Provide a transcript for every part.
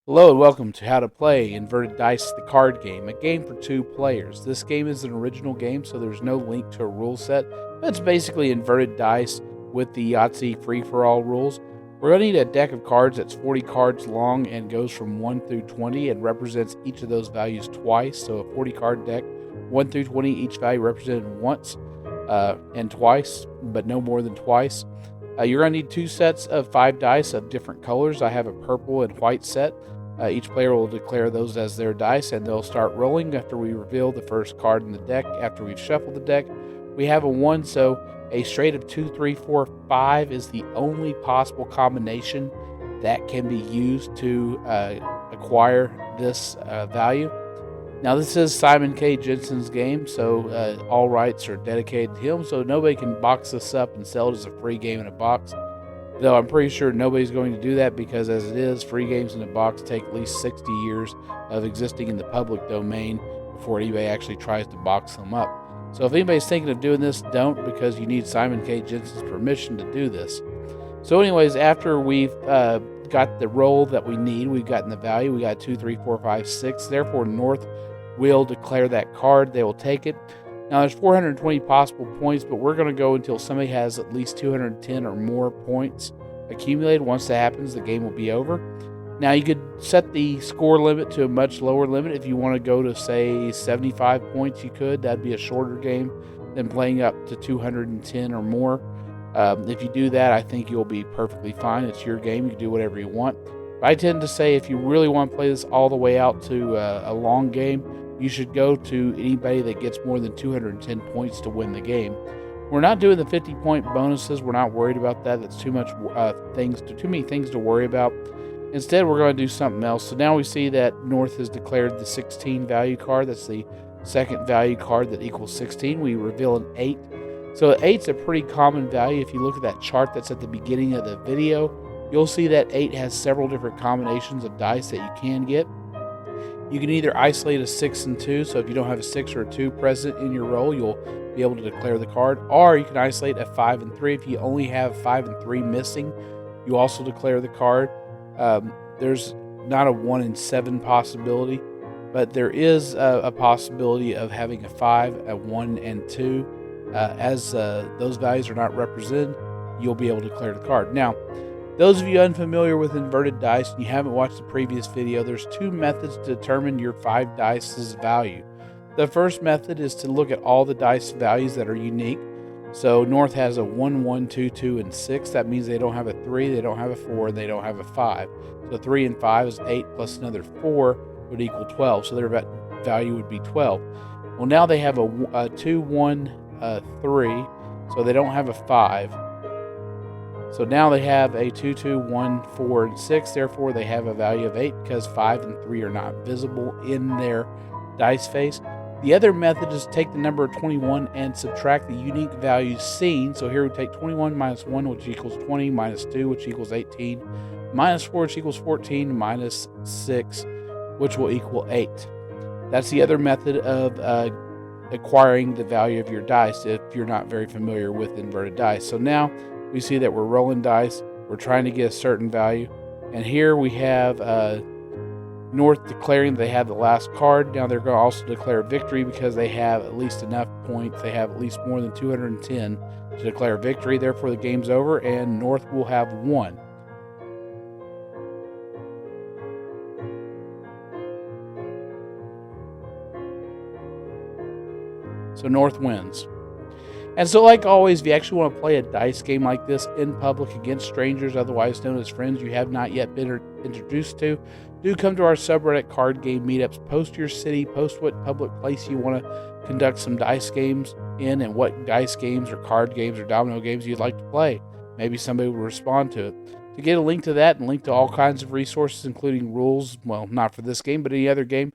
Hello and welcome to How to Play Inverted Dice, the card game, a game for 2 players. This game is an original game, so there's no link to a rule set, but it's basically inverted dice with the Yahtzee free-for-all rules. We're going to need a deck of cards that's 40 cards long and goes from 1 through 20 and represents each of those values twice. So a 40-card deck, 1 through 20, each value represented once and twice, but no more than twice. You're going to need 2 sets of 5 dice of different colors. I have a purple and white set. Each player will declare those as their dice, and they'll start rolling after we reveal the first card in the deck. After we've shuffled the deck, we have a 1, so a straight of 2, 3, 4, 5 is the only possible combination that can be used to acquire this value. Now, this is Simon K. Jensen's game, so all rights are dedicated to him, so nobody can box this up and sell it as a free game in a box. Though I'm pretty sure nobody's going to do that because, as it is, free games in a box take at least 60 years of existing in the public domain before anybody actually tries to box them up. So if anybody's thinking of doing this, don't, because you need Simon K. Jensen's permission to do this. So anyways, after we've got the roll that we need, we've gotten the value, we got 2, 3, 4, 5, 6. Therefore, North will declare that card. They will take it. Now, there's 420 possible points, but we're going to go until somebody has at least 210 or more points accumulated. Once that happens, the game will be over. Now, you could set the score limit to a much lower limit. If you want to go to, say, 75 points, you could. That'd be a shorter game than playing up to 210 or more. If you do that, I think you'll be perfectly fine. It's your game. You can do whatever you want. But I tend to say if you really want to play this all the way out to a long game, you should go to anybody that gets more than 210 points to win the game. We're not doing the 50-point bonuses. We're not worried about that. That's too much too many things to worry about. Instead, we're going to do something else. So now we see that North has declared the 16 value card. That's the second value card that equals 16. We reveal an 8. So 8's a pretty common value. If you look at that chart that's at the beginning of the video, you'll see that 8 has several different combinations of dice that you can get. You can either isolate a 6 and 2, so if you don't have a 6 or a 2 present in your roll, you'll be able to declare the card. Or you can isolate a 5 and 3. If you only have 5 and 3 missing, you also declare the card. There's not a 1 in 7 possibility, but there is a possibility of having a 5, a 1, and 2. As those values are not represented, you'll be able to declare the card. Now, those of you unfamiliar with inverted dice and you haven't watched the previous video, there's 2 methods to determine your 5 dice's value. The first method is to look at all the dice values that are unique. So North has a 1, 1, 2, 2, and 6. That means they don't have a 3, they don't have a 4, and they don't have a 5. So 3 and 5 is 8 plus another 4 would equal 12. So their value would be 12. Well, now they have a 2, 1, 3, so they don't have a 5. So now they have a 2, 2, 1, 4, and 6. Therefore, they have a value of 8 because 5 and 3 are not visible in their dice face. The other method is to take the number of 21 and subtract the unique values seen. So here we take 21 minus 1, which equals 20, minus 2, which equals 18, minus 4, which equals 14, minus 6, which will equal 8. That's the other method of acquiring the value of your dice if you're not very familiar with inverted dice. So now we see that we're rolling dice. We're trying to get a certain value. And here we have North declaring they have the last card. Now they're going to also declare victory because they have at least enough points. They have at least more than 210 to declare victory. Therefore, the game's over and North will have won. So North wins. And so, like always, if you actually want to play a dice game like this in public against strangers, otherwise known as friends you have not yet been introduced to, do come to our subreddit card game meetups. Post your city, post what public place you want to conduct some dice games in and what dice games or card games or domino games you'd like to play. Maybe somebody will respond to it. To get a link to that and link to all kinds of resources, including rules, well, not for this game, but any other game,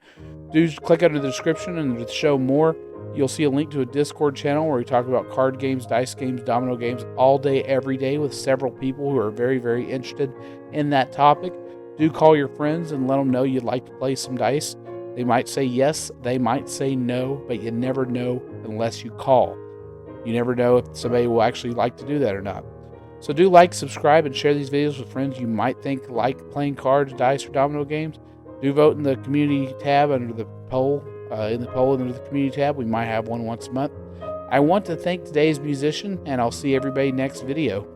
do click under the description and to show more. You'll see a link to a Discord channel where we talk about card games, dice games, domino games all day, every day with several people who are very, very interested in that topic. Do call your friends and let them know you'd like to play some dice. They might say yes, they might say no, but you never know unless you call. You never know if somebody will actually like to do that or not. So do like, subscribe, and share these videos with friends you might think like playing cards, dice, or domino games. Do vote in the community tab under the poll. In the poll under the community tab, we might have one once a month. I want to thank today's musician, and I'll see everybody next video.